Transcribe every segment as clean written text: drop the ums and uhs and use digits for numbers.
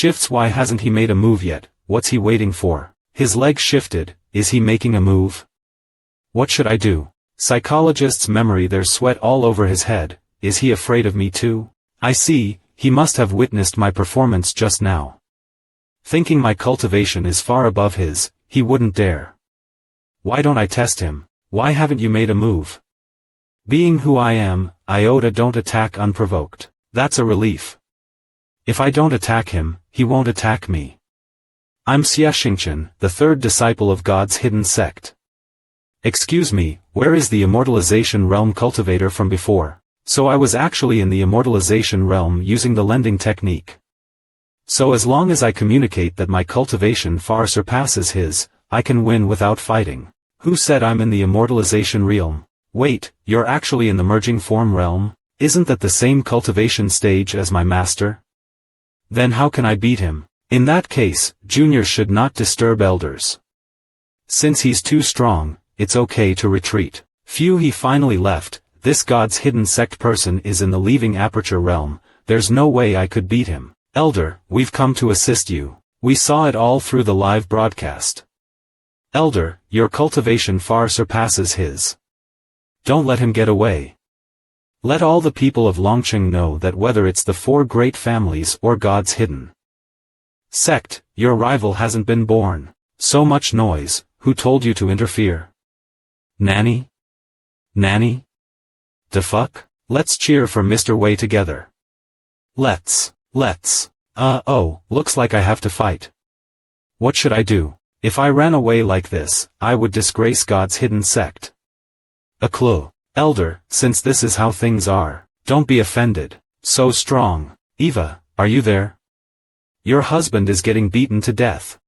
Shifts. Why hasn't he made a move yet? What's he waiting for? His leg shifted. Is he making a move? What should I do? Psychologist's memory. There's sweat all over his head. Is he afraid of me too? I see, he must have witnessed my performance just now. Thinking my cultivation is far above his, he wouldn't dare. Why don't I test him? Why haven't you made a move? Being who I am, iota don't attack unprovoked. That's a relief. If I don't attack him, he won't attack me. I'm Xia Xingchen, the third disciple of God's hidden sect. Excuse me, where is the immortalization realm cultivator from before? So I was actually in the immortalization realm using the lending technique. So as long as I communicate that my cultivation far surpasses his, I can win without fighting. Who said I'm in the immortalization realm? Wait, you're actually in the merging form realm? Isn't that the same cultivation stage as my master? Then how can I beat him? In that case, juniors should not disturb elders. Since he's too strong, it's okay to retreat. Phew, he finally left. This God's hidden sect person is in the leaving aperture realm. There's no way I could beat him. Elder, we've come to assist you. We saw it all through the live broadcast. Elder, your cultivation far surpasses his. Don't let him get away. Let all the people of Longqing know that whether it's the four great families or God's hidden sect, your rival hasn't been born. So much noise, who told you to interfere? Nanny? Nanny? The fuck? Let's cheer for Mr. Wei together. Let's. Oh, looks like I have to fight. What should I do? If I ran away like this, I would disgrace God's hidden sect. A clue. Elder, since this is how things are, don't be offended. So strong. Eva, are you there? Your husband is getting beaten to death.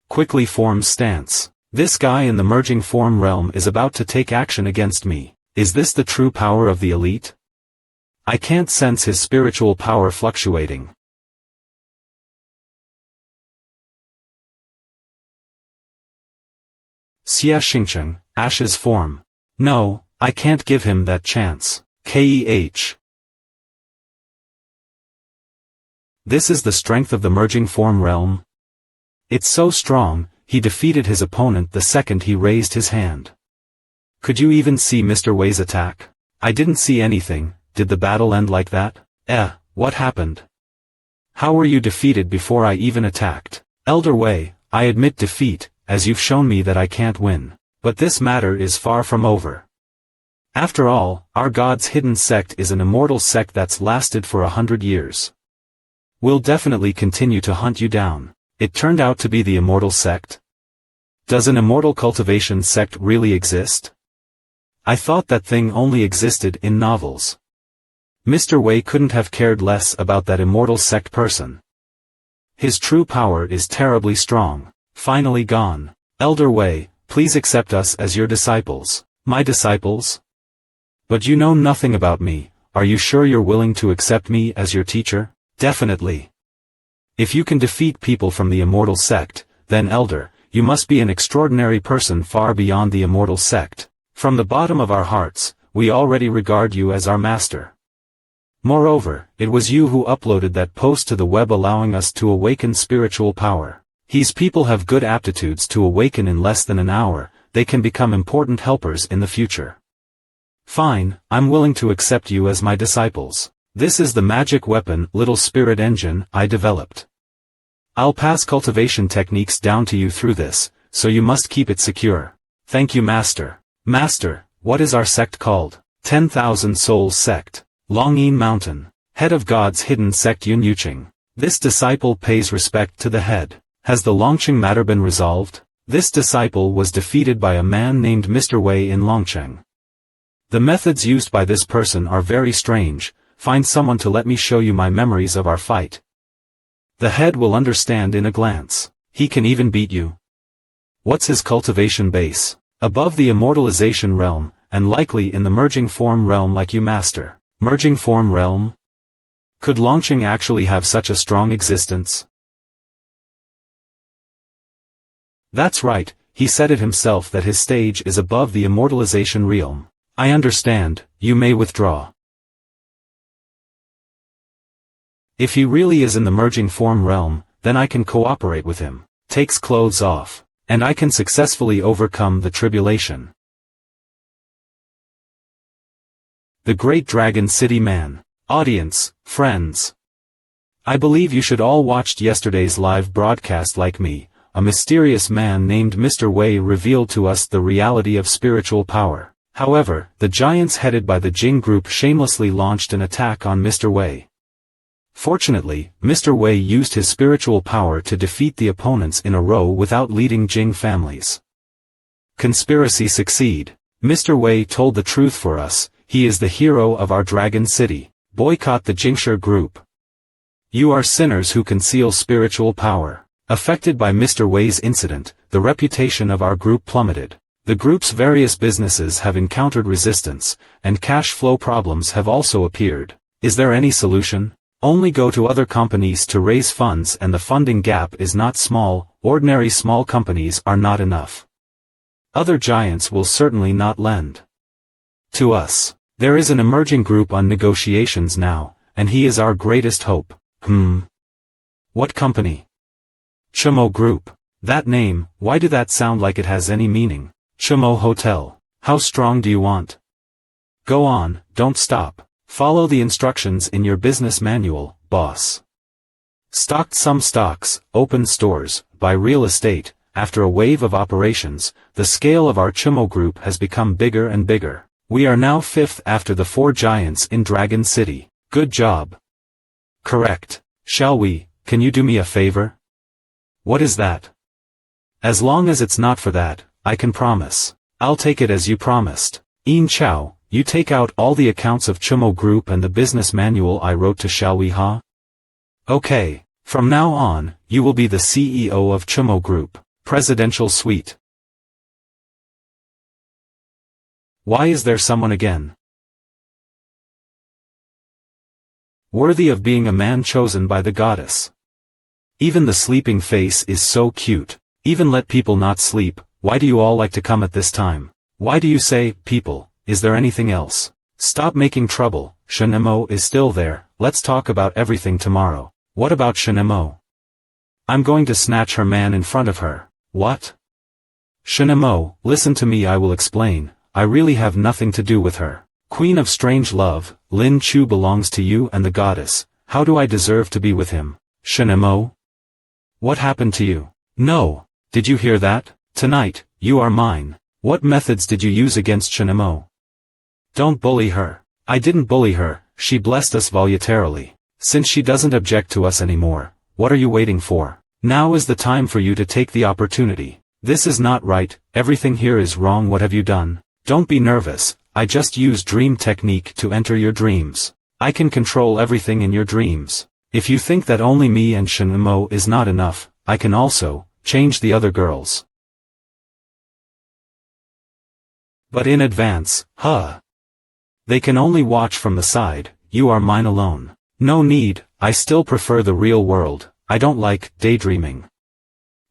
Quickly forms stance. This guy in the merging form realm is about to take action against me. Is this the true power of the elite? I can't sense his spiritual power fluctuating. Xia Xingchen, Ash's form. No, I can't give him that chance. Keh. This is the strength of the merging form realm. It's so strong, he defeated his opponent the second he raised his hand. Could you even see Mr. Wei's attack? I didn't see anything. Did the battle end like that? What happened? How were you defeated before I even attacked? Elder Wei, I admit defeat, as you've shown me that I can't win. But this matter is far from over. After all, our God's hidden sect is an immortal sect that's lasted for 100 years. We'll definitely continue to hunt you down. It turned out to be the immortal sect? Does an immortal cultivation sect really exist? I thought that thing only existed in novels. Mr. Wei couldn't have cared less about that immortal sect person. His true power is terribly strong. Finally gone. Elder Wei, please accept us as your disciples. My disciples? But you know nothing about me. Are you sure you're willing to accept me as your teacher? Definitely. If you can defeat people from the immortal sect, then Elder, you must be an extraordinary person far beyond the immortal sect. From the bottom of our hearts, we already regard you as our master. Moreover, it was you who uploaded that post to the web allowing us to awaken spiritual power. These people have good aptitudes to awaken in less than an hour. They can become important helpers in the future. Fine, I'm willing to accept you as my disciples. This is the magic weapon, little spirit engine, I developed. I'll pass cultivation techniques down to you through this, so you must keep it secure. Thank you, Master. Master, what is our sect called? 10,000 Souls Sect. Longyin Mountain. Head of God's hidden sect Yun Yuqing. This disciple pays respect to the head. Has the Longqing matter been resolved? This disciple was defeated by a man named Mr. Wei in Longqing. The methods used by this person are very strange. Find someone to let me show you my memories of our fight. The head will understand in a glance. He can even beat you. What's his cultivation base? Above the immortalization realm, and likely in the merging form realm like you, Master. Merging form realm? Could Longqing actually have such a strong existence? That's right, he said it himself that his stage is above the immortalization realm. I understand, you may withdraw. If he really is in the merging form realm, then I can cooperate with him. Takes clothes off. And I can successfully overcome the tribulation. The Great Dragon City Man. Audience, friends. I believe you should all watched yesterday's live broadcast like me. A mysterious man named Mr. Wei revealed to us the reality of spiritual power. However, the giants headed by the Jing group shamelessly launched an attack on Mr. Wei. Fortunately, Mr. Wei used his spiritual power to defeat the opponents in a row without leading Jing families. Conspiracy succeed. Mr. Wei told the truth for us. He is the hero of our Dragon City. Boycott the Jingshi group. You are sinners who conceal spiritual power. Affected by Mr. Wei's incident, the reputation of our group plummeted. The group's various businesses have encountered resistance, and cash flow problems have also appeared. Is there any solution? Only go to other companies to raise funds, and the funding gap is not small. Ordinary small companies are not enough. Other giants will certainly not lend to us. There is an emerging group on negotiations now, and he is our greatest hope. What company? Qtum Group. That name, why do that sound like it has any meaning? Qtum Hotel. How strong do you want? Go on, don't stop. Follow the instructions in your business manual, boss. Stocked some stocks, opened stores, buy real estate. After a wave of operations, the scale of our Qtum Group has become bigger and bigger. We are now fifth after the 4 giants in Dragon City. Good job. Correct. Can you do me a favor? What is that? As long as it's not for that, I can promise. I'll take it as you promised. Yin Chao, you take out all the accounts of Qtum Group and the business manual I wrote to huh? Okay. From now on, you will be the CEO of Qtum Group. Presidential Suite. Why is there someone again? Worthy of being a man chosen by the goddess. Even the sleeping face is so cute. Even let people not sleep. Why do you all like to come at this time? Why do you say, people, is there anything else? Stop making trouble. Qtum is still there. Let's talk about everything tomorrow. What about Qtum? I'm going to snatch her man in front of her. What? Qtum, listen to me, I will explain. I really have nothing to do with her. Queen of strange love, Lin Chu belongs to you and the goddess. How do I deserve to be with him? Qtum? What happened to you? No. Did you hear that? Tonight, you are mine. What methods did you use against Qtum? Don't bully her. I didn't bully her, she blessed us voluntarily. Since she doesn't object to us anymore, what are you waiting for? Now is the time for you to take the opportunity. This is not right, everything here is wrong. What have you done? Don't be nervous, I just use dream technique to enter your dreams. I can control everything in your dreams. If you think that only me and Qtum is not enough, I can also change the other girls. But in advance, They can only watch from the side. You are mine alone. No need, I still prefer the real world. I don't like daydreaming.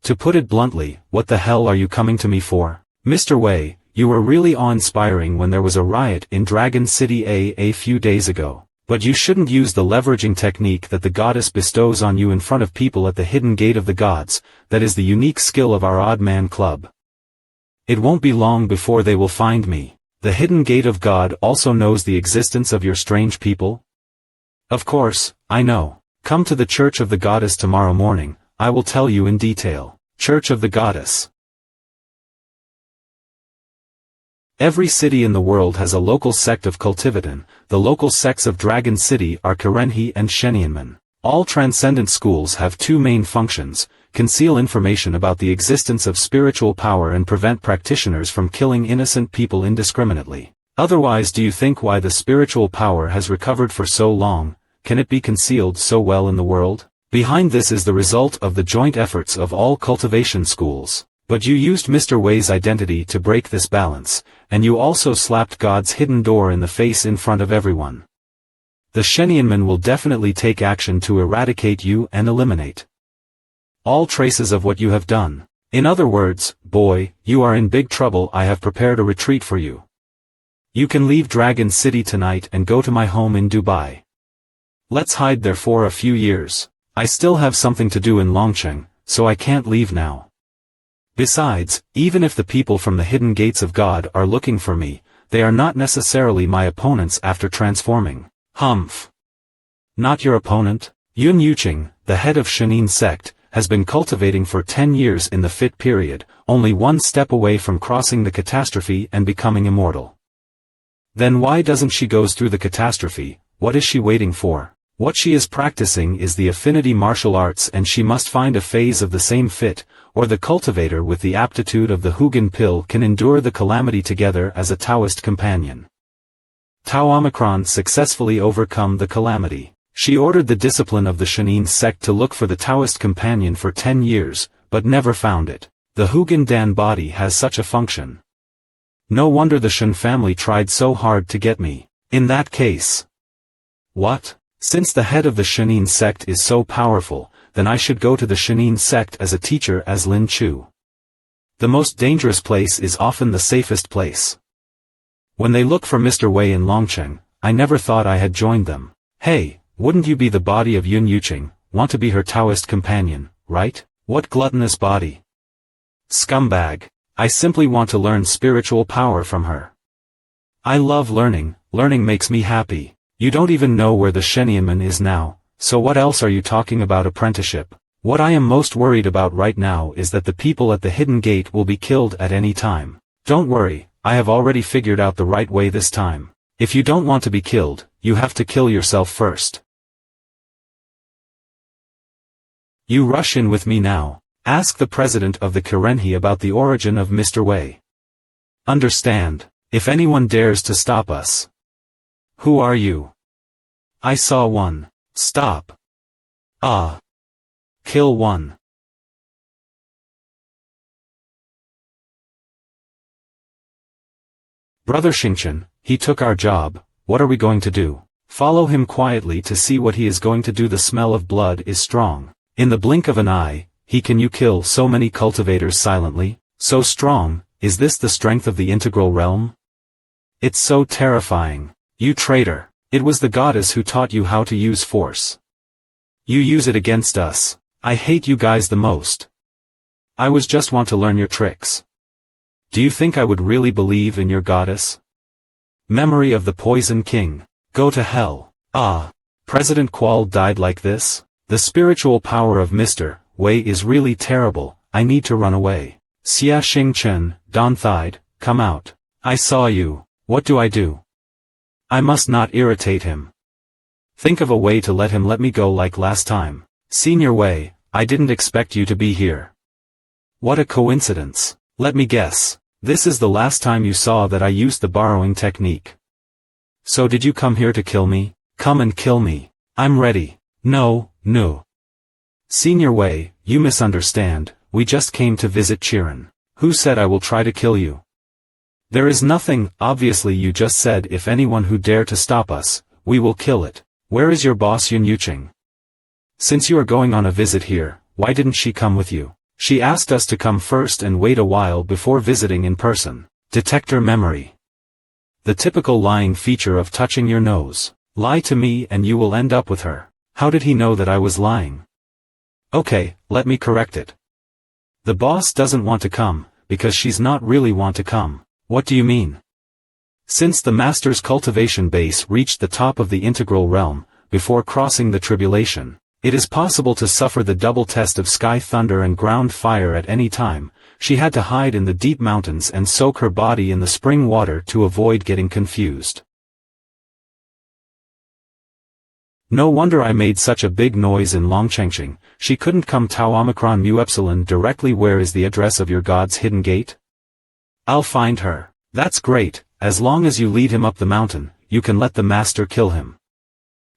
To put it bluntly, what the hell are you coming to me for? Mr. Wei, you were really awe-inspiring when there was a riot in Dragon City a few days ago. But you shouldn't use the leveraging technique that the goddess bestows on you in front of people at the hidden gate of the gods. That is the unique skill of our odd man club. It won't be long before they will find me. The hidden gate of God also knows the existence of your strange people? Of course, I know. Come to the Church of the Goddess tomorrow morning, I will tell you in detail. Church of the Goddess. Every city in the world has a local sect of Cultivatin. The local sects of Dragon City are Karenhi and Shenianman. All transcendent schools have 2 main functions: conceal information about the existence of spiritual power and prevent practitioners from killing innocent people indiscriminately. Otherwise, do you think why the spiritual power has recovered for so long? Can it be concealed so well in the world? Behind this is the result of the joint efforts of all cultivation schools. But you used Mr. Wei's identity to break this balance, and you also slapped God's hidden door in the face in front of everyone. The Shenianman will definitely take action to eradicate you and eliminate all traces of what you have done. In other words, boy, you are in big trouble. I have prepared a retreat for you. You can leave Dragon City tonight and go to my home in Dubai. Let's hide there for a few years. I still have something to do in Longcheng, so I can't leave now. Besides, even if the people from the hidden gates of God are looking for me, they are not necessarily my opponents after transforming. Humph. Not your opponent? Yun Yuqing, the head of Shenin sect, has been cultivating for 10 years in the fit period, only one step away from crossing the catastrophe and becoming immortal. Then why doesn't she go through the catastrophe? What is she waiting for? What she is practicing is the affinity martial arts, and she must find a phase of the same fit, or the cultivator with the aptitude of the Hugan pill can endure the calamity together as a Taoist companion. Tao Omicron successfully overcome the calamity. She ordered the discipline of the Shenin sect to look for the Taoist companion for 10 years, but never found it. The Hugan Dan body has such a function. No wonder the Shen family tried so hard to get me. In that case. What? Since the head of the Shenin sect is so powerful, then I should go to the Shenin sect as a teacher as Lin Chu. The most dangerous place is often the safest place. When they look for Mr. Wei in Longcheng, I never thought I had joined them. Hey, wouldn't you be the body of Yun Yuqing, want to be her Taoist companion, right? What gluttonous body. Scumbag. I simply want to learn spiritual power from her. I love learning, learning makes me happy. You don't even know where the Shenianman is now, so what else are you talking about apprenticeship? What I am most worried about right now is that the people at the hidden gate will be killed at any time. Don't worry, I have already figured out the right way this time. If you don't want to be killed, you have to kill yourself first. You rush in with me now. Ask the president of the Karenhi about the origin of Mr. Wei. Understand, if anyone dares to stop us. Who are you? I saw one. Stop. Ah. Kill one. Brother Xingchen, he took our job, what are we going to do? Follow him quietly to see what he is going to do. The smell of blood is strong. In the blink of an eye, can you kill so many cultivators silently? So strong, is this the strength of the integral realm? It's so terrifying. You traitor, it was the goddess who taught you how to use force. You use it against us. I hate you guys the most. I was just want to learn your tricks. Do you think I would really believe in your goddess? Memory of the Poison King. Go to hell. Ah. President Kual died like this? The spiritual power of Mr. Wei is really terrible. I need to run away. Xia Xingchen, Don Thide, come out. I saw you. What do I do? I must not irritate him. Think of a way to let him let me go like last time. Senior Wei, I didn't expect you to be here. What a coincidence. Let me guess. This is the last time you saw that I used the borrowing technique. So did you come here to kill me? Come and kill me. I'm ready. No. Senior Wei, you misunderstand, we just came to visit Chiron. Who said I will try to kill you? There is nothing, obviously you just said if anyone who dare to stop us, we will kill it. Where is your boss Yun Yuqing? Since you are going on a visit here, why didn't she come with you? She asked us to come first and wait a while before visiting in person. Detector memory. The typical lying feature of touching your nose. Lie to me and you will end up with her. How did he know that I was lying? Okay, let me correct it. The boss doesn't want to come, because she's not really want to come. What do you mean? Since the master's cultivation base reached the top of the integral realm, before crossing the tribulation, it is possible to suffer the double test of sky thunder and ground fire at any time. She had to hide in the deep mountains and soak her body in the spring water to avoid getting confused. No wonder I made such a big noise in Longchengqing. She couldn't come. Tau Omicron Mu Epsilon directly. Where is the address of your god's hidden gate? I'll find her. That's great, as long as you lead him up the mountain, you can let the master kill him.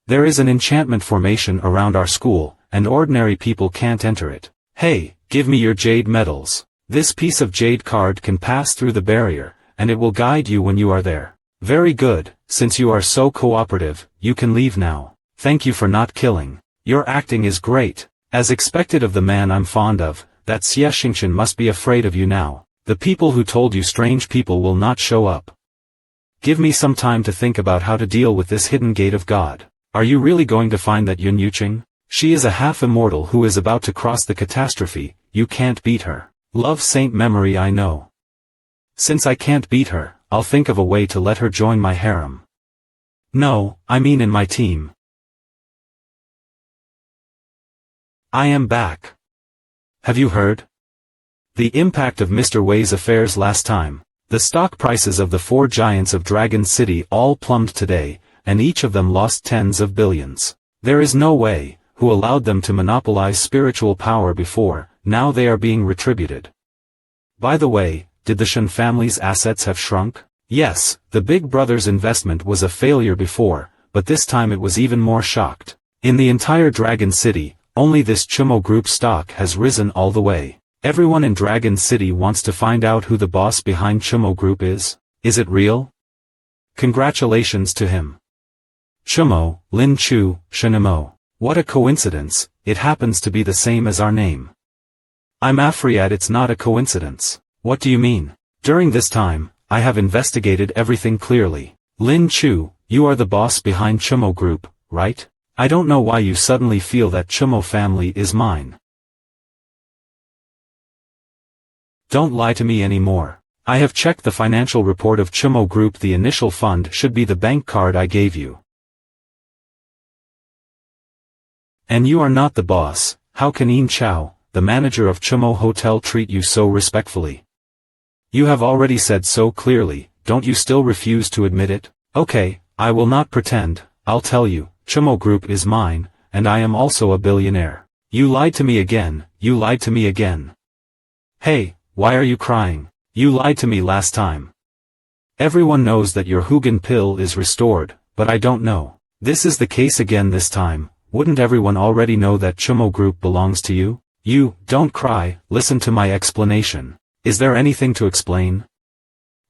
There is an enchantment formation around our school, and ordinary people can't enter it. Hey, give me your jade medals. This piece of jade card can pass through the barrier, and it will guide you when you are there. Very good, since you are so cooperative, you can leave now. Thank you for not killing. Your acting is great. As expected of the man I'm fond of, that Xia Xingchen must be afraid of you now. The people who told you strange people will not show up. Give me some time to think about how to deal with this hidden gate of God. Are you really going to find that Yun Yuqing? She is a half-immortal who is about to cross the catastrophe, you can't beat her. Love saint memory I know. Since I can't beat her, I'll think of a way to let her join my harem. No, I mean in my team. I am back. Have you heard? The impact of Mr. Wei's affairs last time. The stock prices of the 4 giants of Dragon City all plumbed today, and each of them lost tens of billions. There is no way, who allowed them to monopolize spiritual power before, now they are being retributed. By the way, did the Shen family's assets have shrunk? Yes, the Big Brother's investment was a failure before, but this time it was even more shocked. In the entire Dragon City, only this Chumo Group stock has risen all the way. Everyone in Dragon City wants to find out who the boss behind Chumo Group is. Is it real? Congratulations to him. Chumo, Lin Chu, Shenimo. What a coincidence, it happens to be the same as our name. I'm Afriad, it's not a coincidence. What do you mean? During this time, I have investigated everything clearly. Lin Chu, you are the boss behind Chumo Group, right? I don't know why you suddenly feel that Chumo family is mine. Don't lie to me anymore. I have checked the financial report of Chumo Group. The initial fund should be the bank card I gave you. And you are not the boss. How can Yin Chao, the manager of Chumo Hotel, treat you so respectfully? You have already said so clearly, don't you still refuse to admit it? Okay, I will not pretend, I'll tell you, Chumo Group is mine, and I am also a billionaire. You lied to me again, you lied to me again. Hey, why are you crying? You lied to me last time. Everyone knows that your Hugin pill is restored, but I don't know. This is the case again this time. Wouldn't everyone already know that Chumo Group belongs to you? You, don't cry, listen to my explanation. Is there anything to explain?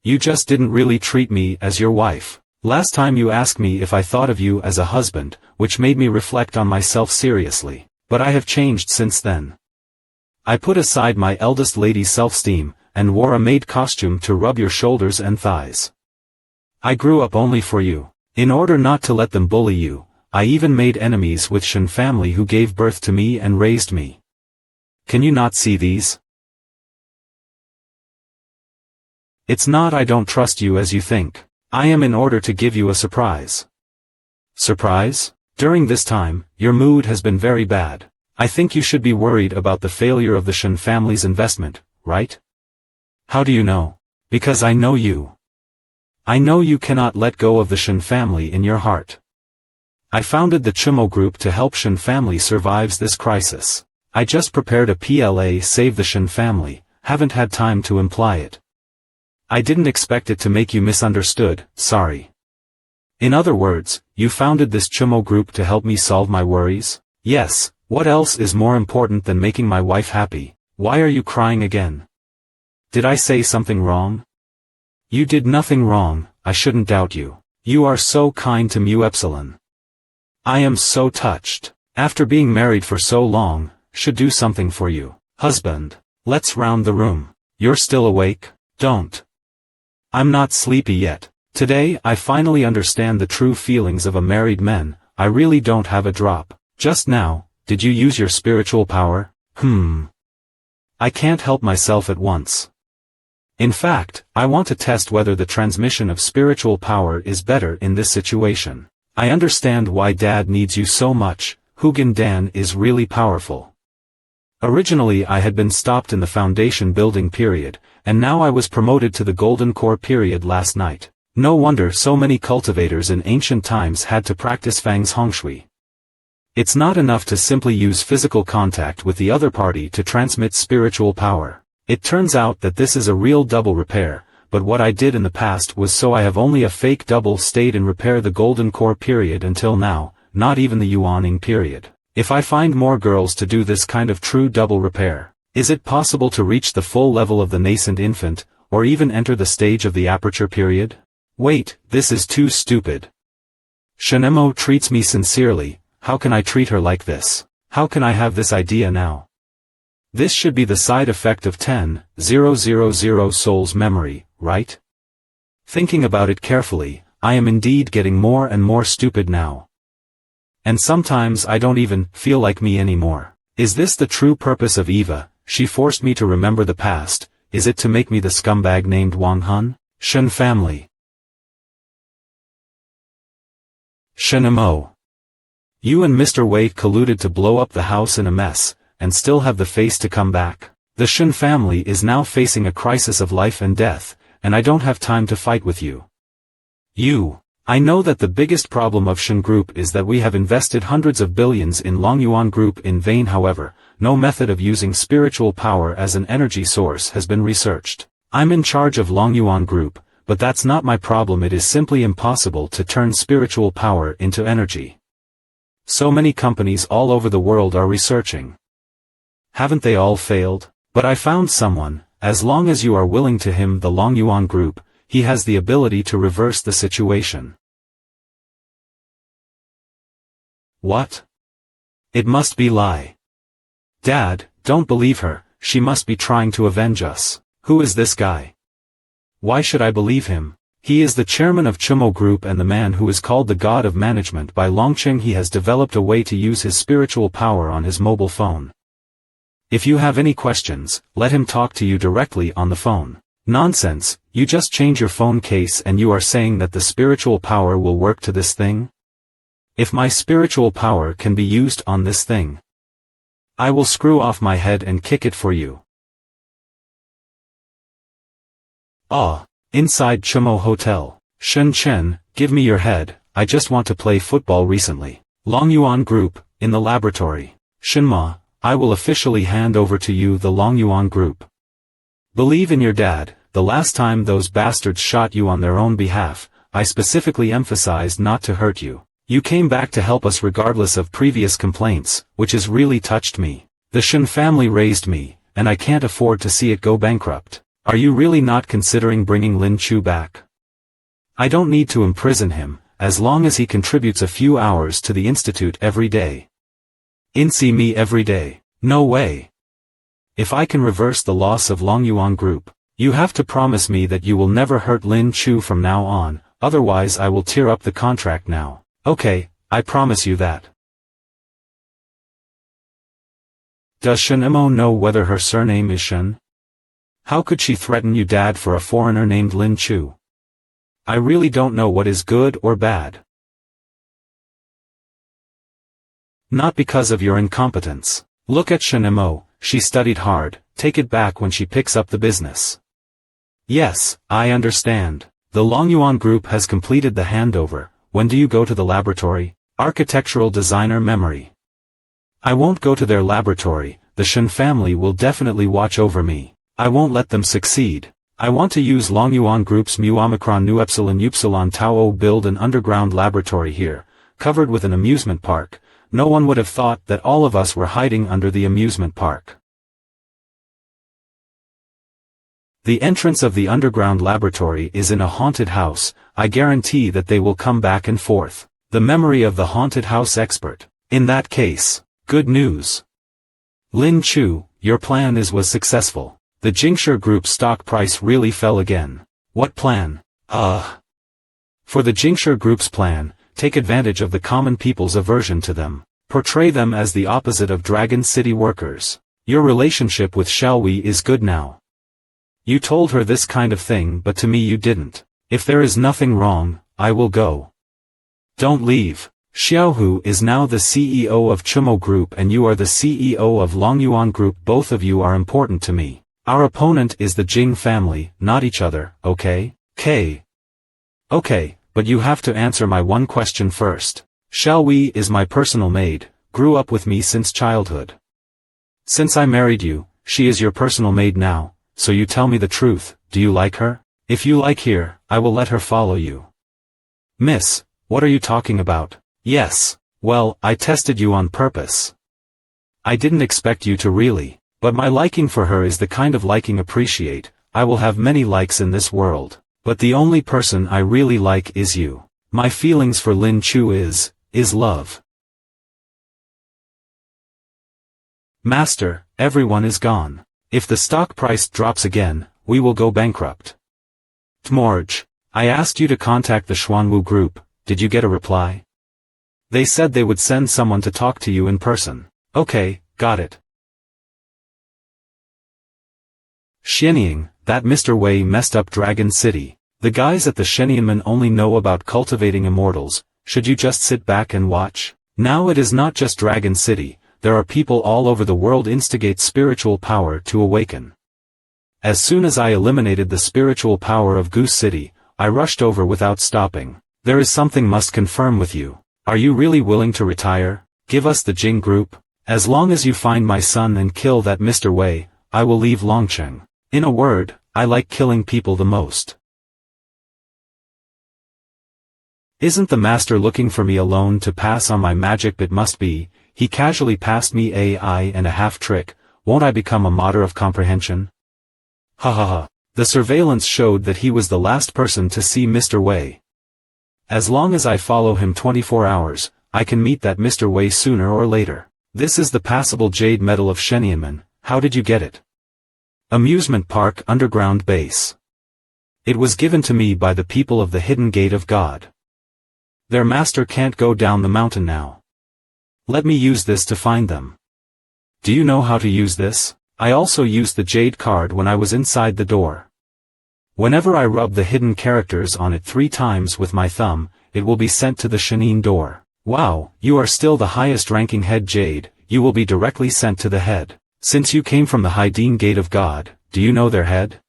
You just didn't really treat me as your wife. Last time you asked me if I thought of you as a husband, which made me reflect on myself seriously. But I have changed since then. I put aside my eldest lady's self-esteem, and wore a maid costume to rub your shoulders and thighs. I grew up only for you. In order not to let them bully you, I even made enemies with Shen family who gave birth to me and raised me. Can you not see these? It's not I don't trust you as you think. I am in order to give you a surprise. Surprise? During this time, your mood has been very bad. I think you should be worried about the failure of the Shen family's investment, right? How do you know? Because I know you. I know you cannot let go of the Shen family in your heart. I founded the Chumo Group to help Shen family survives this crisis. I just prepared a PLA Save the Shen family, haven't had time to imply it. I didn't expect it to make you misunderstood, sorry. In other words, you founded this Chumo Group to help me solve my worries? Yes, what else is more important than making my wife happy? Why are you crying again? Did I say something wrong? You did nothing wrong, I shouldn't doubt you. You are so kind to Mu Epsilon. I am so touched. After being married for so long, should do something for you. Husband, let's round the room. You're still awake? Don't. I'm not sleepy yet. Today I finally understand the true feelings of a married man. I really don't have a drop. Just now, did you use your spiritual power? I can't help myself at once. In fact, I want to test whether the transmission of spiritual power is better in this situation. I understand why Dad needs you so much. Hugin Dan is really powerful. Originally I had been stopped in the foundation building period, and now I was promoted to the golden core period last night. No wonder so many cultivators in ancient times had to practice Fang's Hongshui. It's not enough to simply use physical contact with the other party to transmit spiritual power. It turns out that this is a real double repair, but what I did in the past was so I have only a fake double stayed in repair the golden core period until now, not even the Yuaning period. If I find more girls to do this kind of true double repair, is it possible to reach the full level of the nascent infant, or even enter the stage of the aperture period? Wait, this is too stupid. Shenemo treats me sincerely, how can I treat her like this? How can I have this idea now? This should be the side effect of 10,000 souls memory, right? Thinking about it carefully, I am indeed getting more and more stupid now. And sometimes I don't even feel like me anymore. Is this the true purpose of Eva? She forced me to remember the past. Is it to make me the scumbag named Wang Hun? Shen family. Shen Mo. You and Mr. Wei colluded to blow up the house in a mess, and still have the face to come back. The Shen family is now facing a crisis of life and death, and I don't have time to fight with you. I know that the biggest problem of Shen Group is that we have invested hundreds of billions in Longyuan Group in vain. However, no method of using spiritual power as an energy source has been researched. I'm in charge of Longyuan Group, but that's not my problem. It is simply impossible to turn spiritual power into energy. So many companies all over the world are researching. Haven't they all failed? But I found someone. As long as you are willing to him, the Longyuan Group, he has the ability to reverse the situation. What? It must be lie. Dad, don't believe her, she must be trying to avenge us. Who is this guy? Why should I believe him? He is the chairman of Qtum Group and the man who is called the God of Management by Longqing. He has developed a way to use his spiritual power on his mobile phone. If you have any questions, let him talk to you directly on the phone. Nonsense, you just change your phone case and you are saying that the spiritual power will work to this thing? If my spiritual power can be used on this thing, I will screw off my head and kick it for you. Inside Qtum Hotel. Shen Chen, give me your head, I just want to play football recently. Longyuan Group, in the laboratory. Shenma, I will officially hand over to you the Longyuan Group. Believe in your dad. The last time those bastards shot you on their own behalf, I specifically emphasized not to hurt you. You came back to help us regardless of previous complaints, which has really touched me. The Shen family raised me, and I can't afford to see it go bankrupt. Are you really not considering bringing Lin Chu back? I don't need to imprison him, as long as he contributes a few hours to the institute every day. See me every day. No way. If I can reverse the loss of Longyuan Group, you have to promise me that you will never hurt Lin Chu from now on, otherwise I will tear up the contract now. Okay, I promise you that. Does Shen Mo know whether her surname is Shen? How could she threaten you, Dad, for a foreigner named Lin Chu? I really don't know what is good or bad. Not because of your incompetence. Look at Shen Mo, she studied hard, take it back when she picks up the business. Yes, I understand. The Longyuan Group has completed the handover. When do you go to the laboratory? Architectural designer memory. I won't go to their laboratory. The Shen family will definitely watch over me. I won't let them succeed. I want to use Longyuan Group's mu omicron nu epsilon upsilon tau o build an underground laboratory here, covered with an amusement park. No one would have thought that all of us were hiding under the amusement park. The entrance of the underground laboratory is in a haunted house. I guarantee that they will come back and forth. The memory of the haunted house expert. In that case, good news. Lin Chu, your plan was successful. The Jingshi Group's stock price really fell again. What plan? For the Jingshi Group's plan, take advantage of the common people's aversion to them. Portray them as the opposite of Dragon City workers. Your relationship with Xiaowei is good now. You told her this kind of thing, but to me you didn't. If there is nothing wrong, I will go. Don't leave. Xiaohu is now the CEO of Qtum Group and you are the CEO of Longyuan Group. Both of you are important to me. Our opponent is the Jing family, not each other, okay? Okay, but you have to answer my one question first. Xiaowei is my personal maid, grew up with me since childhood. Since I married you, she is your personal maid now. So you tell me the truth, do you like her? If you like her, I will let her follow you. Miss, what are you talking about? Yes, well, I tested you on purpose. I didn't expect you to really, but my liking for her is the kind of liking appreciate. I will have many likes in this world, but the only person I really like is you. My feelings for Lin Chu is love. Master, everyone is gone. If the stock price drops again, we will go bankrupt. Tmorj, I asked you to contact the Xuanwu Group, did you get a reply? They said they would send someone to talk to you in person. Okay, got it. Xianying, that Mr. Wei messed up Dragon City. The guys at the Shenianmen only know about cultivating immortals. Should you just sit back and watch? Now it is not just Dragon City, there are people all over the world instigate spiritual power to awaken. As soon as I eliminated the spiritual power of Goose City, I rushed over without stopping. There is something must confirm with you. Are you really willing to retire? Give us the Jing group. As long as you find my son and kill that Mr. Wei, I will leave Longcheng. In a word, I like killing people the most. Isn't the master looking for me alone to pass on my magic? It must be. He casually passed me AI and a half trick. Won't I become a martyr of comprehension? Ha ha ha. The surveillance showed that he was the last person to see Mr. Wei. As long as I follow him 24 hours, I can meet that Mr. Wei sooner or later. This is the passable jade medal of Shenianmen. How did you get it? Amusement Park Underground Base. It was given to me by the people of the Hidden Gate of God. Their master can't go down the mountain now. Let me use this to find them. Do you know how to use this? I also used the jade card when I was inside the door. Whenever I rub the hidden characters on it 3 times with my thumb, it will be sent to the Shenin door. Wow, you are still the highest ranking head jade, you will be directly sent to the head. Since you came from the Hidden Gate of God, do you know their head?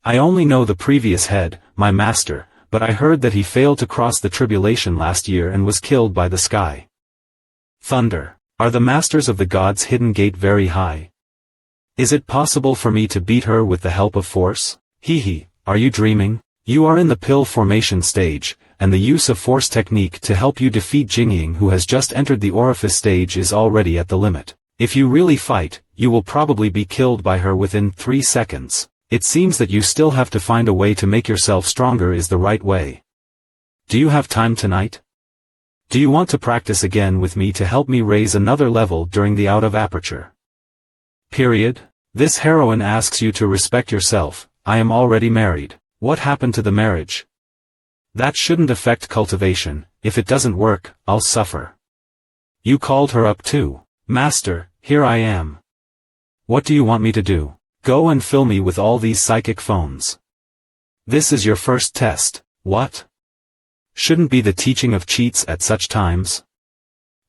I only know the previous head, my master, but I heard that he failed to cross the tribulation last year and was killed by the sky. Thunder. Are the masters of the gods' hidden gate very high? Is it possible for me to beat her with the help of force? Hee, are you dreaming? You are in the pill formation stage, and the use of force technique to help you defeat Jingying, who has just entered the orifice stage, is already at the limit. If you really fight, you will probably be killed by her within 3 seconds. It seems that you still have to find a way to make yourself stronger is the right way. Do you have time tonight? Do you want to practice again with me to help me raise another level during the out of aperture? Period. This heroine asks you to respect yourself. I am already married. What happened to the marriage? That shouldn't affect cultivation. If it doesn't work, I'll suffer. You called her up too. Master, here I am. What do you want me to do? Go and fill me with all these psychic phones. This is your first test. What? Shouldn't be the teaching of cheats at such times.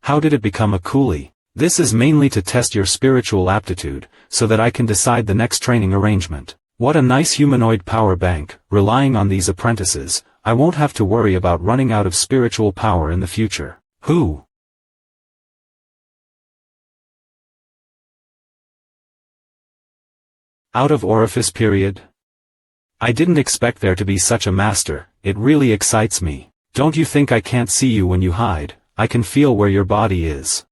How did it become a coolie? This is mainly to test your spiritual aptitude, so that I can decide the next training arrangement. What a nice humanoid power bank. Relying on these apprentices, I won't have to worry about running out of spiritual power in the future. Who? Out of orifice period? I didn't expect there to be such a master. It really excites me. Don't you think I can't see you when you hide? I can feel where your body is.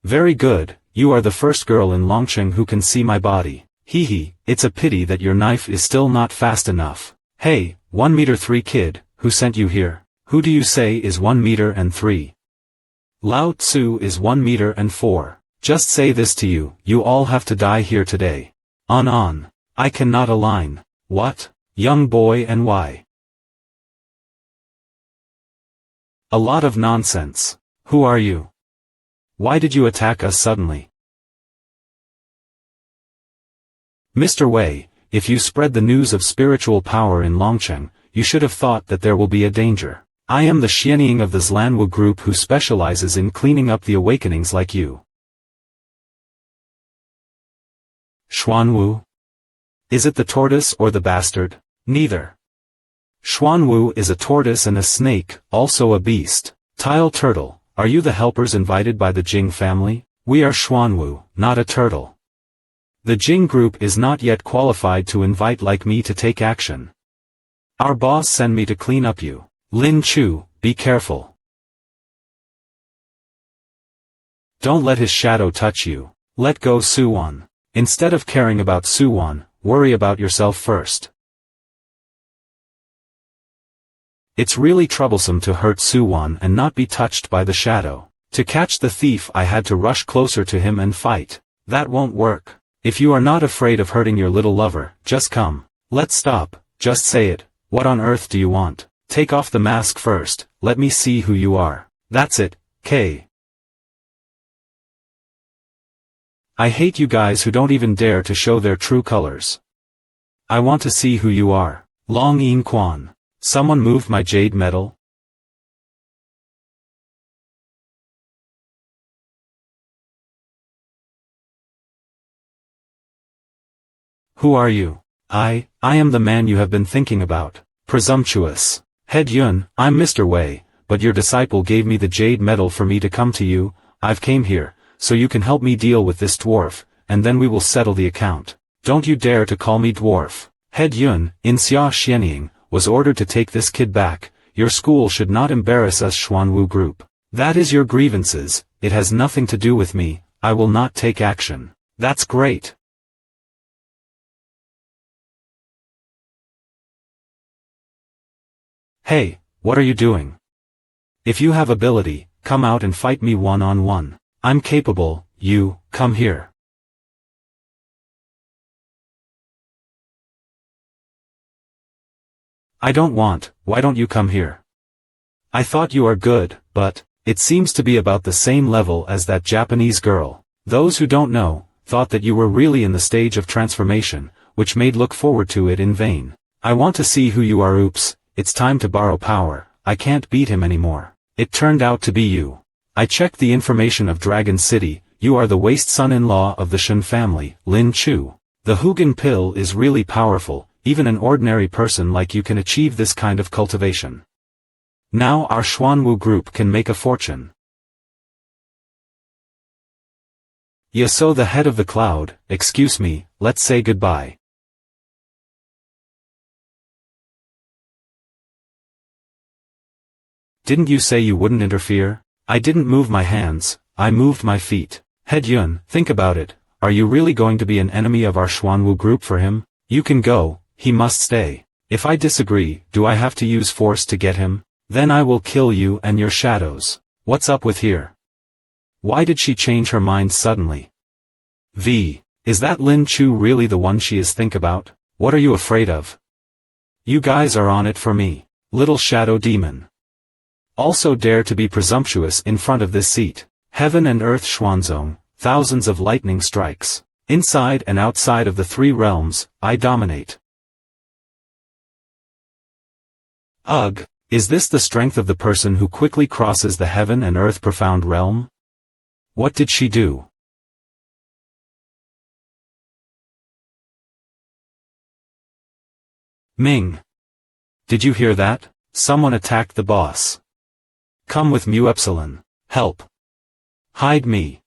Very good, you are the first girl in Longcheng who can see my body. Hee, it's a pity that your knife is still not fast enough. Hey, 1m3 kid, who sent you here? Who do you say is 1m3? Lao Tzu is 1m4. Just say this to you, you all have to die here today. On. I cannot align. What? Young boy, and why? A lot of nonsense. Who are you? Why did you attack us suddenly? Mr. Wei, if you spread the news of spiritual power in Longcheng, you should have thought that there will be a danger. I am the Xianying of the Zlanwu group who specializes in cleaning up the awakenings like you. Xuanwu? Is it the tortoise or the bastard? Neither. Xuanwu is a tortoise and a snake, also a beast. Tile turtle, are you the helpers invited by the Jing family? We are Xuanwu, not a turtle. The Jing group is not yet qualified to invite like me to take action. Our boss sent me to clean up you. Lin Chu, be careful. Don't let his shadow touch you. Let go Suwon. Instead of caring about Suwon, worry about yourself first. It's really troublesome to hurt Suwon and not be touched by the shadow. To catch the thief I had to rush closer to him and fight. That won't work. If you are not afraid of hurting your little lover, just come. Let's stop, just say it. What on earth do you want? Take off the mask first, let me see who you are. That's it, K. I hate you guys who don't even dare to show their true colors. I want to see who you are. Long Yin Quan. Someone moved my jade medal? Who are you? I am the man you have been thinking about. Presumptuous. Head Yun, I'm Mr. Wei, but your disciple gave me the jade medal for me to come to you. I've came here, so you can help me deal with this dwarf, and then we will settle the account. Don't you dare to call me dwarf. Head Yun, in Xia Xianying, was ordered to take this kid back. Your school should not embarrass us Xuanwu group. That is your grievances, it has nothing to do with me, I will not take action. That's great. Hey, what are you doing? If you have ability, come out and fight me one-on-one. I'm capable, you, come here. I don't want, why don't you come here? I thought you are good, but, it seems to be about the same level as that Japanese girl. Those who don't know, thought that you were really in the stage of transformation, which made look forward to it in vain. I want to see who you are. Oops, it's time to borrow power, I can't beat him anymore. It turned out to be you. I checked the information of Dragon City, you are the waste son-in-law of the Shun family, Lin Chu. The Hugin pill is really powerful. Even an ordinary person like you can achieve this kind of cultivation. Now our Xuanwu group can make a fortune. Yaso, the head of the cloud, excuse me, let's say goodbye. Didn't you say you wouldn't interfere? I didn't move my hands, I moved my feet. Head Yun, think about it, are you really going to be an enemy of our Xuanwu group for him? You can go. He must stay. If I disagree, do I have to use force to get him? Then I will kill you and your shadows. What's up with here? Why did she change her mind suddenly? Is that Lin Chu really the one she is think about? What are you afraid of? You guys are on it for me. Little shadow demon. Also dare to be presumptuous in front of this seat. Heaven and earth Xuanzong, thousands of lightning strikes. Inside and outside of the three realms, I dominate. Ugh, is this the strength of the person who quickly crosses the heaven and earth profound realm? What did she do? Ming. Did you hear that? Someone attacked the boss. Come with Mu Epsilon. Help. Hide me.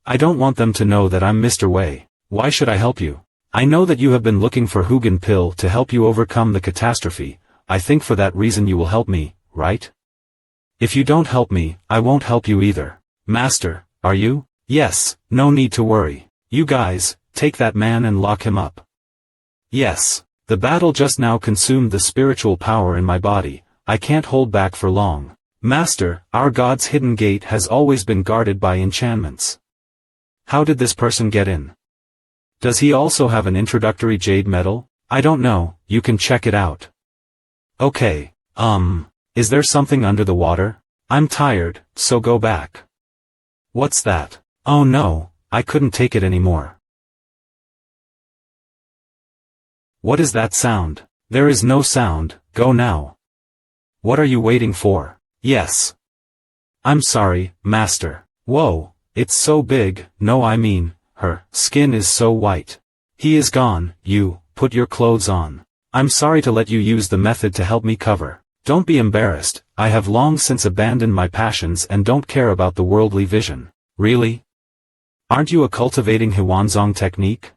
I don't want them to know that I'm Mr. Wei. Why should I help you? I know that you have been looking for Hugin pill to help you overcome the catastrophe. I think for that reason you will help me, right? If you don't help me, I won't help you either. Master, are you? Yes, no need to worry. You guys, take that man and lock him up. Yes, the battle just now consumed the spiritual power in my body, I can't hold back for long. Master, our god's hidden gate has always been guarded by enchantments. How did this person get in? Does he also have an introductory jade medal? I don't know, you can check it out. Okay, is there something under the water? I'm tired, so go back. What's that? Oh no, I couldn't take it anymore. What is that sound? There is no sound, go now. What are you waiting for? Yes. I'm sorry, master. Whoa, it's so big, no I mean, her skin is so white. He is gone, you, put your clothes on. I'm sorry to let you use the method to help me cover. Don't be embarrassed, I have long since abandoned my passions and don't care about the worldly vision. Really? Aren't you a cultivating Huanzong technique?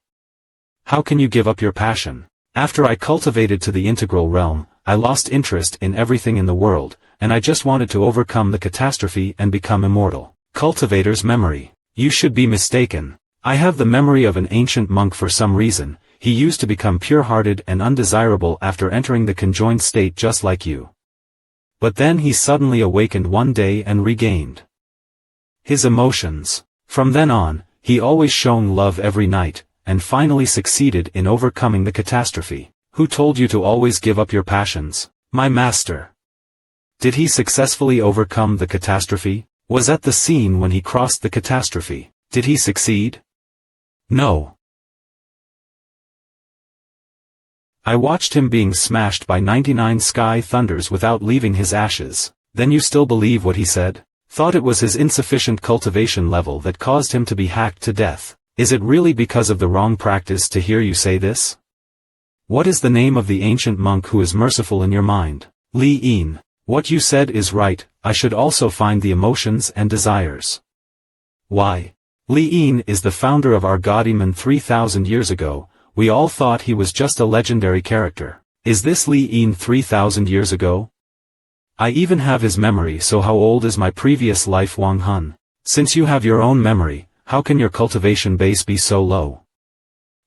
How can you give up your passion? After I cultivated to the integral realm, I lost interest in everything in the world, and I just wanted to overcome the catastrophe and become immortal. Cultivator's memory. You should be mistaken. I have the memory of an ancient monk for some reason. He used to become pure-hearted and undesirable after entering the conjoined state just like you. But then he suddenly awakened one day and regained his emotions. From then on, he always shown love every night, and finally succeeded in overcoming the catastrophe. Who told you to always give up your passions? My master. Did he successfully overcome the catastrophe? Was at the scene when he crossed the catastrophe. Did he succeed? No. I watched him being smashed by 99 sky thunders without leaving his ashes. Then you still believe what he said? Thought it was his insufficient cultivation level that caused him to be hacked to death. Is it really because of the wrong practice to hear you say this? What is the name of the ancient monk who is merciful in your mind? Li Yin. What you said is right, I should also find the emotions and desires. Why? Li Yin is the founder of our Gaudiman 3,000 years ago. We all thought he was just a legendary character. Is this Li Yin 3,000 years ago? I even have his memory, so how old is my previous life, Wang Hun? Since you have your own memory, how can your cultivation base be so low?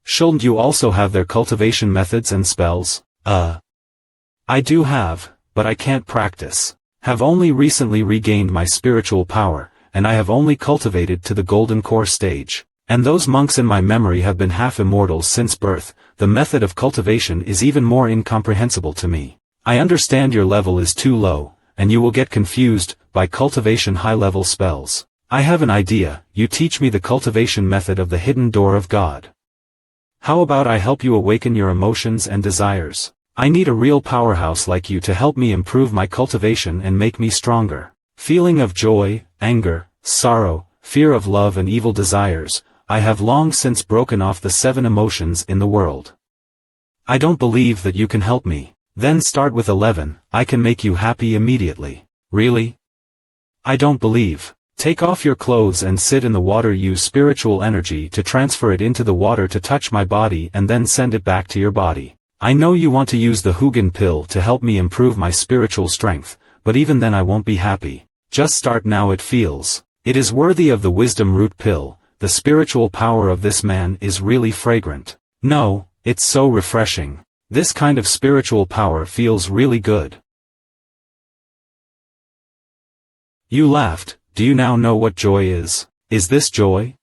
Shouldn't you also have their cultivation methods and spells? I do have, but I can't practice. Have only recently regained my spiritual power, and I have only cultivated to the golden core stage. And those monks in my memory have been half immortals since birth. The method of cultivation is even more incomprehensible to me. I understand your level is too low, and you will get confused by cultivation high-level spells. I have an idea, you teach me the cultivation method of the hidden door of God. How about I help you awaken your emotions and desires? I need a real powerhouse like you to help me improve my cultivation and make me stronger. Feeling of joy, anger, sorrow, fear of love and evil desires. I have long since broken off the 7 emotions in the world. I don't believe that you can help me. Then start with 11, I can make you happy immediately. Really? I don't believe. Take off your clothes and sit in the water. Use spiritual energy to transfer it into the water to touch my body and then send it back to your body. I know you want to use the Hugin pill to help me improve my spiritual strength, but even then I won't be happy. Just start now. It feels. It is worthy of the wisdom root pill. The spiritual power of this man is really fragrant. No, it's so refreshing. This kind of spiritual power feels really good. You laughed. Do you now know what joy is? Is this joy?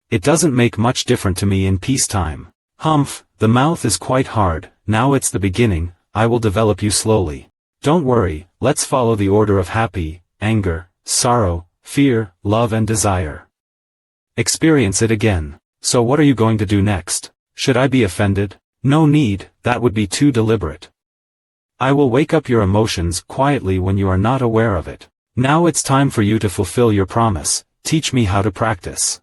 It doesn't make much difference to me in peacetime. Humph, the mouth is quite hard. Now it's the beginning. I will develop you slowly. Don't worry, let's follow the order of happy, anger, sorrow, fear, love and desire. Experience it again. So what are you going to do next? Should I be offended? No need, that would be too deliberate. I will wake up your emotions quietly when you are not aware of it. Now it's time for you to fulfill your promise. Teach me how to practice.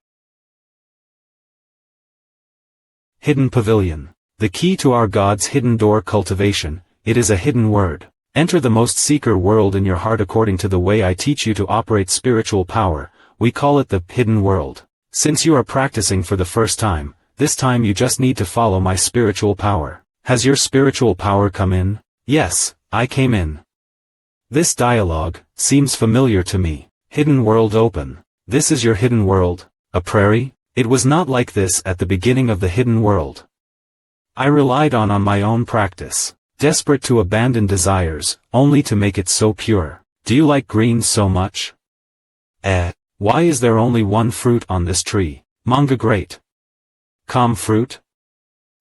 Hidden Pavilion. The key to our God's hidden door cultivation. It is a hidden word. Enter the most secret world in your heart according to the way I teach you to operate spiritual power. We call it the hidden world. Since you are practicing for the first time, this time you just need to follow my spiritual power. Has your spiritual power come in? Yes, I came in. This dialogue seems familiar to me. Hidden world open. This is your hidden world, a prairie? It was not like this at the beginning of the hidden world. I relied on my own practice, desperate to abandon desires, only to make it so pure. Do you like greens so much? Why is there only one fruit on this tree? Manga great. Calm fruit?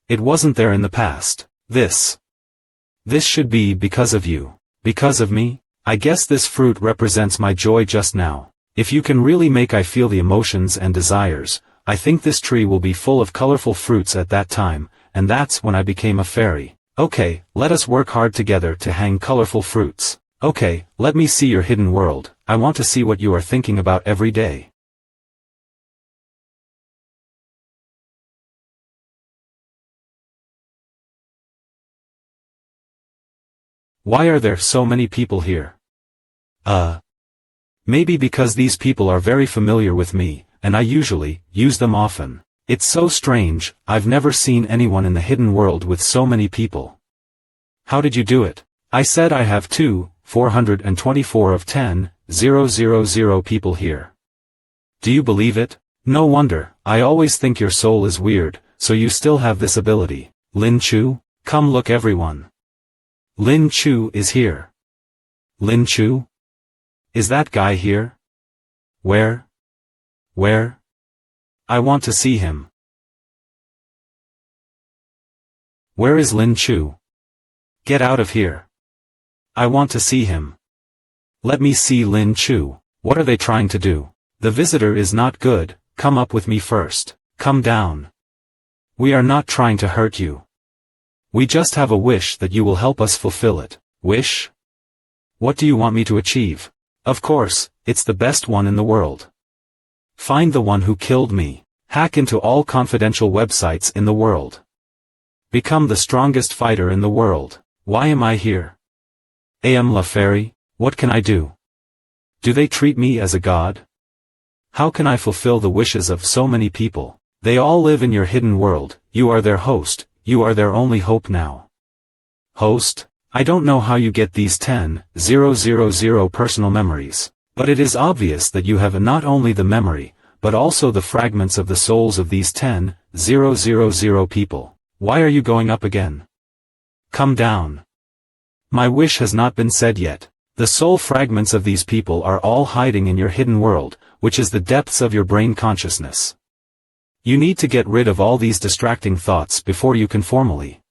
It wasn't there in the past. This should be because of you. Because of me? I guess this fruit represents my joy just now. If you can really make I feel the emotions and desires, I think this tree will be full of colorful fruits at that time, and that's when I became a fairy. Okay, let us work hard together to hang colorful fruits. Okay, let me see your hidden world. I want to see what you are thinking about every day. Why are there so many people here? Maybe because these people are very familiar with me, and I usually use them often. It's so strange, I've never seen anyone in the hidden world with so many people. How did you do it? I said I have 424 of 10,000 people here. Do you believe it? No wonder, I always think your soul is weird, so you still have this ability. Lin Chu? Come look everyone. Lin Chu is here. Lin Chu? Is that guy here? Where? Where? I want to see him. Where is Lin Chu? Get out of here. I want to see him. Let me see Lin Chu. What are they trying to do? The visitor is not good, come up with me first. Come down. We are not trying to hurt you. We just have a wish that you will help us fulfill it. Wish? What do you want me to achieve? Of course, it's the best one in the world. Find the one who killed me. Hack into all confidential websites in the world. Become the strongest fighter in the world. Why am I here? Am La Fairy, what can I do? Do they treat me as a god? How can I fulfill the wishes of so many people? They all live in your hidden world, you are their host, you are their only hope now. Host? I don't know how you get these 10,000 personal memories, but it is obvious that you have not only the memory, but also the fragments of the souls of these 10,000 people. Why are you going up again? Come down. My wish has not been said yet. The soul fragments of these people are all hiding in your hidden world, which is the depths of your brain consciousness. You need to get rid of all these distracting thoughts before you can formally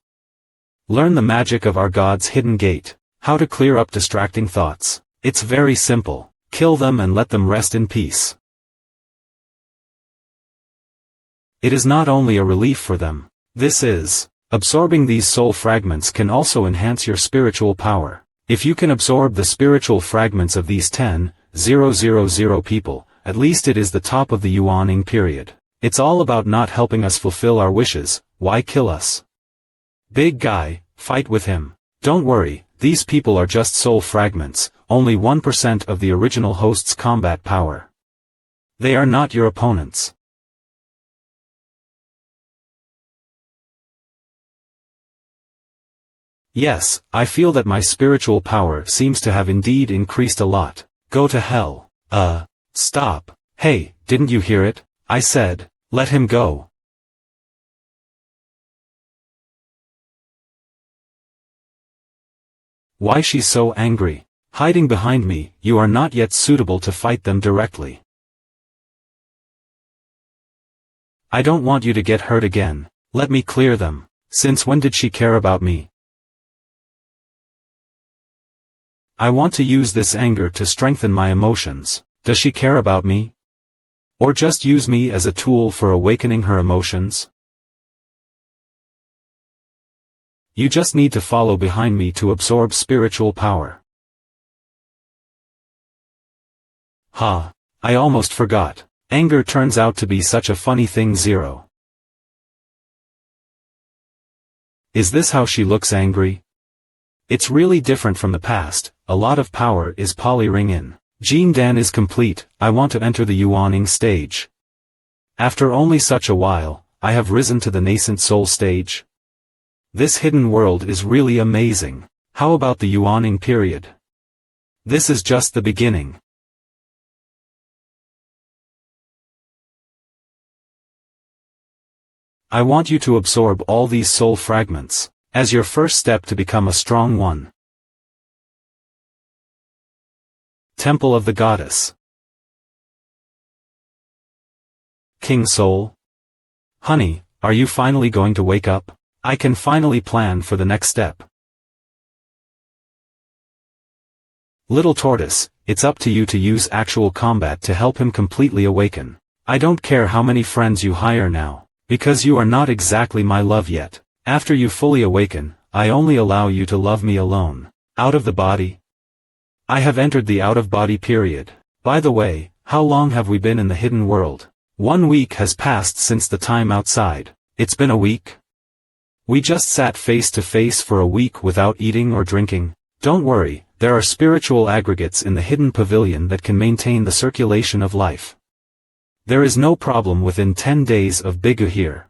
learn the magic of our God's hidden gate. How to clear up distracting thoughts. It's very simple. Kill them and let them rest in peace. It is not only a relief for them. This is, absorbing these soul fragments can also enhance your spiritual power. If you can absorb the spiritual fragments of these 10,000 people, at least it is the top of the Yuaning period. It's all about not helping us fulfill our wishes. Why kill us? Big guy, fight with him. Don't worry, these people are just soul fragments, only 1% of the original host's combat power. They are not your opponents. Yes, I feel that my spiritual power seems to have indeed increased a lot. Go to hell. Stop. Hey, didn't you hear it? I said, let him go. Why she's so angry? Hiding behind me, you are not yet suitable to fight them directly. I don't want you to get hurt again. Let me clear them. Since when did she care about me? I want to use this anger to strengthen my emotions. Does she care about me? Or just use me as a tool for awakening her emotions? You just need to follow behind me to absorb spiritual power. Ha! I almost forgot. Anger turns out to be such a funny thing. Zero. Is this how she looks angry? It's really different from the past. A lot of power is poly-ring in. Jin Dan is complete. I want to enter the Yuaning stage. After only such a while, I have risen to the nascent soul stage. This hidden world is really amazing. How about the Yuaning period? This is just the beginning. I want you to absorb all these soul fragments, as your first step to become a strong one. Temple of the Goddess. King Soul. Honey, are you finally going to wake up? I can finally plan for the next step. Little Tortoise, it's up to you to use actual combat to help him completely awaken. I don't care how many friends you hire now, because you are not exactly my love yet. After you fully awaken, I only allow you to love me alone. Out of the body? I have entered the out-of-body period. By the way, how long have we been in the hidden world? 1 week has passed since the time outside. It's been a week? We just sat face to face for a week without eating or drinking. Don't worry, there are spiritual aggregates in the hidden pavilion that can maintain the circulation of life. There is no problem within 10 days of Bigu here.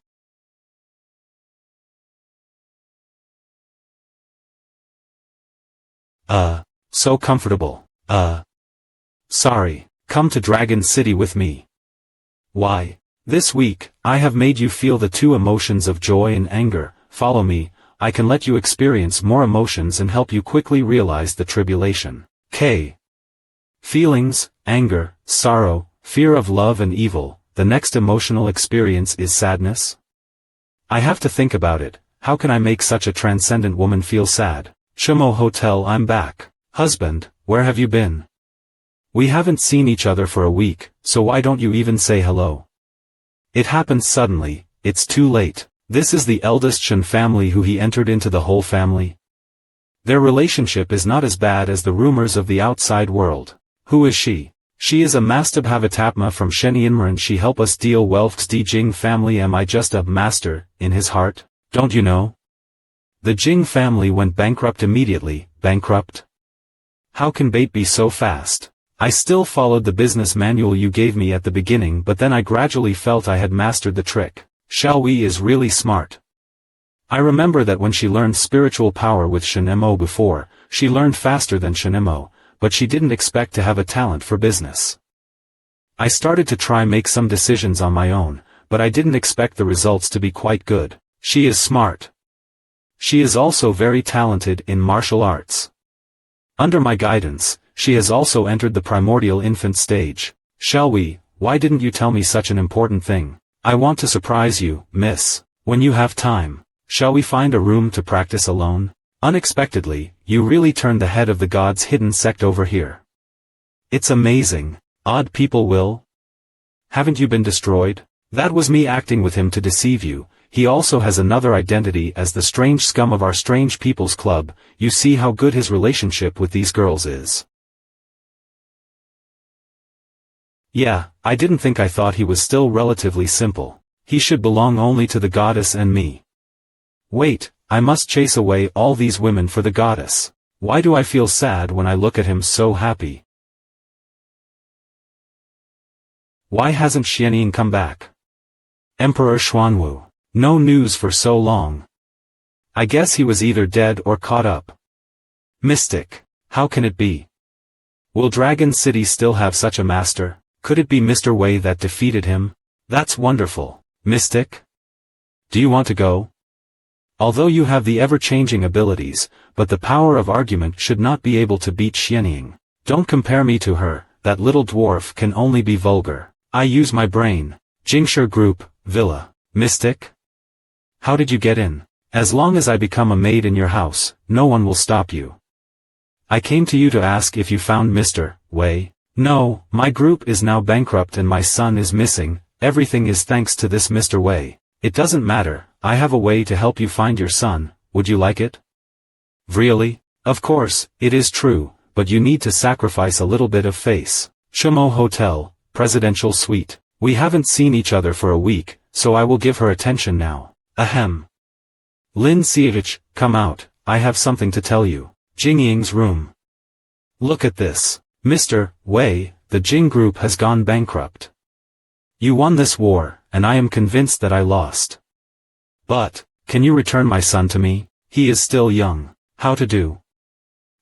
So comfortable. Sorry, come to Dragon City with me. Why? This week, I have made you feel the two emotions of joy and anger. Follow me, I can let you experience more emotions and help you quickly realize the tribulation. Feelings, anger, sorrow, fear of love and evil. The next emotional experience is sadness? I have to think about it. How can I make such a transcendent woman feel sad? Qtum Hotel. I'm back. Husband, where have you been? We haven't seen each other for a week, so why don't you even say hello? It happened suddenly, it's too late. This is the eldest Shen family who he entered into the whole family. Their relationship is not as bad as the rumors of the outside world. Who is she? She is a Mastabhavatapma from Shenianmaran. She help us deal wealths the Jing family. Am I just a master, in his heart? Don't you know? The Jing family went bankrupt immediately. Bankrupt? How can bait be so fast? I still followed the business manual you gave me at the beginning, but then I gradually felt I had mastered the trick. Xiaowei is really smart. I remember that when she learned spiritual power with Shenmo before, she learned faster than Shenmo, but she didn't expect to have a talent for business. I started to try make some decisions on my own, but I didn't expect the results to be quite good. She is smart. She is also very talented in martial arts. Under my guidance, she has also entered the primordial infant stage. Xiaowei, why didn't you tell me such an important thing? I want to surprise you, miss. When you have time, shall we find a room to practice alone? Unexpectedly, you really turned the head of the gods' hidden sect over here. It's amazing. Odd people will. Haven't you been destroyed? That was me acting with him to deceive you. He also has another identity as the strange scum of our strange people's club. You see how good his relationship with these girls is. Yeah, I didn't think. I thought he was still relatively simple. He should belong only to the goddess and me. Wait, I must chase away all these women for the goddess. Why do I feel sad when I look at him so happy? Why hasn't Xianying come back? Emperor Xuanwu. No news for so long. I guess he was either dead or caught up. Mystic. How can it be? Will Dragon City still have such a master? Could it be Mr. Wei that defeated him? That's wonderful. Mystic? Do you want to go? Although you have the ever-changing abilities, but the power of argument should not be able to beat Xianying. Don't compare me to her. That little dwarf can only be vulgar. I use my brain. Jingshi Group, Villa. Mystic? How did you get in? As long as I become a maid in your house, no one will stop you. I came to you to ask if you found Mr. Wei. No, my group is now bankrupt and my son is missing. Everything is thanks to this Mr. Wei. It doesn't matter, I have a way to help you find your son. Would you like it? Really? Of course, it is true, but you need to sacrifice a little bit of face. Qtum Hotel, Presidential Suite. We haven't seen each other for a week, so I will give her attention now. Ahem. Lin Sievich, come out, I have something to tell you. Jingying's room. Look at this. Mr. Wei, the Jing group has gone bankrupt. You won this war, and I am convinced that I lost. But, can you return my son to me? He is still young. How to do?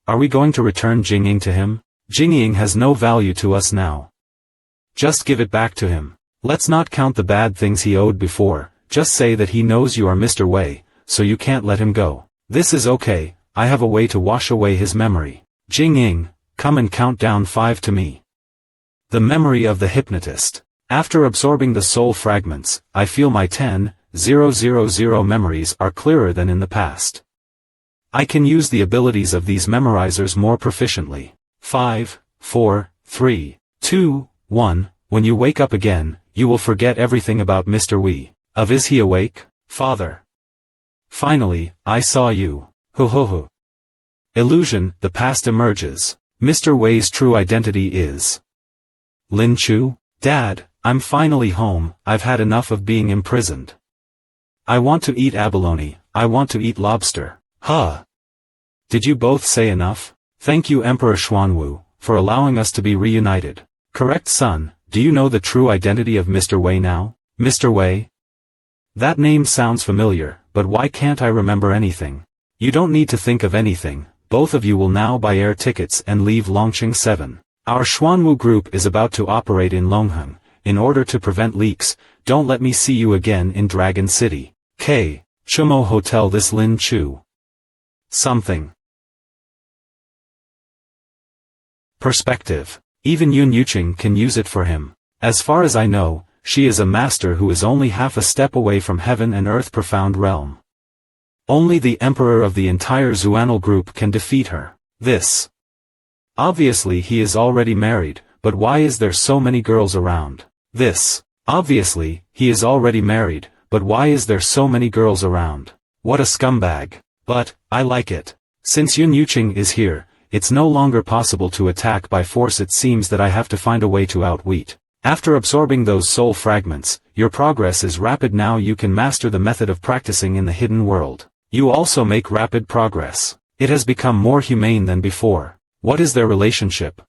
Are we going to return Jingying to him? Jingying has no value to us now. Just give it back to him. Let's not count the bad things he owed before, just say that he knows you are Mr. Wei, so you can't let him go. This is okay, I have a way to wash away his memory. Jingying, come and count down 5 to me. The memory of the hypnotist. After absorbing the soul fragments, I feel my 10,000 memories are clearer than in the past. I can use the abilities of these memorizers more proficiently. 5, 4, 3, 2, 1, when you wake up again, you will forget everything about Mr. Wei. Is he awake? Father. Finally, I saw you. Ho. Illusion, the past emerges. Mr. Wei's true identity is Lin Chu? Dad, I'm finally home. I've had enough of being imprisoned. I want to eat abalone. I want to eat lobster. Huh. Did you both say enough? Thank you Emperor Xuanwu, for allowing us to be reunited. Correct son, do you know the true identity of Mr. Wei now? Mr. Wei? That name sounds familiar, but why can't I remember anything? You don't need to think of anything. Both of you will now buy air tickets and leave Longqing 7. Our Xuanwu group is about to operate in Longheng. In order to prevent leaks, don't let me see you again in Dragon City. Qtum Hotel. This Lin Chu. Something. Perspective. Even Yun Yuqing can use it for him. As far as I know, she is a master who is only half a step away from heaven and earth profound realm. Only the emperor of the entire Xuanal group can defeat her. This. Obviously he is already married, but why is there so many girls around? This. Obviously, he is already married, but why is there so many girls around? What a scumbag. But, I like it. Since Yun Yuqing is here, it's no longer possible to attack by force. It seems that I have to find a way to outwit. After absorbing those soul fragments, your progress is rapid. Now you can master the method of practicing in the hidden world. You also make rapid progress. It has become more humane than before. What is their relationship?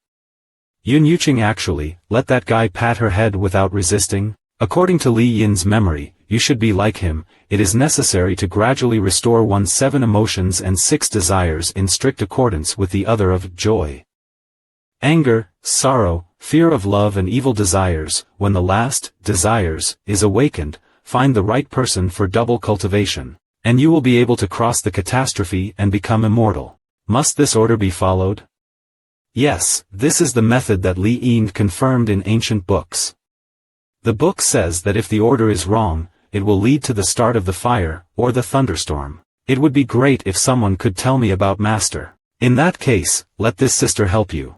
Yun Yuqing actually, let that guy pat her head without resisting? According to Li Yin's memory, you should be like him. It is necessary to gradually restore one's 7 emotions and 6 desires in strict accordance with the other of joy, anger, sorrow, fear of love and evil desires. When the last, desires, is awakened, find the right person for double cultivation, and you will be able to cross the catastrophe and become immortal. Must this order be followed? Yes, this is the method that Li Yin confirmed in ancient books. The book says that if the order is wrong, it will lead to the start of the fire, or the thunderstorm. It would be great if someone could tell me about Master. In that case, let this sister help you.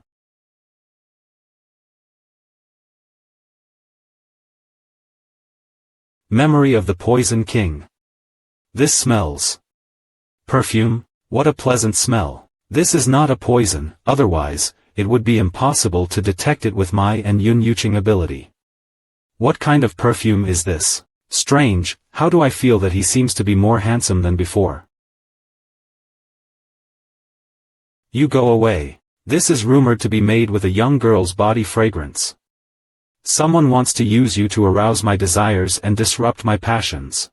Memory of the Poison King. This smells. Perfume? What a pleasant smell. This is not a poison, otherwise, it would be impossible to detect it with my and Yun Yuqing ability. What kind of perfume is this? Strange, how do I feel that he seems to be more handsome than before? You go away. This is rumored to be made with a young girl's body fragrance. Someone wants to use you to arouse my desires and disrupt my passions.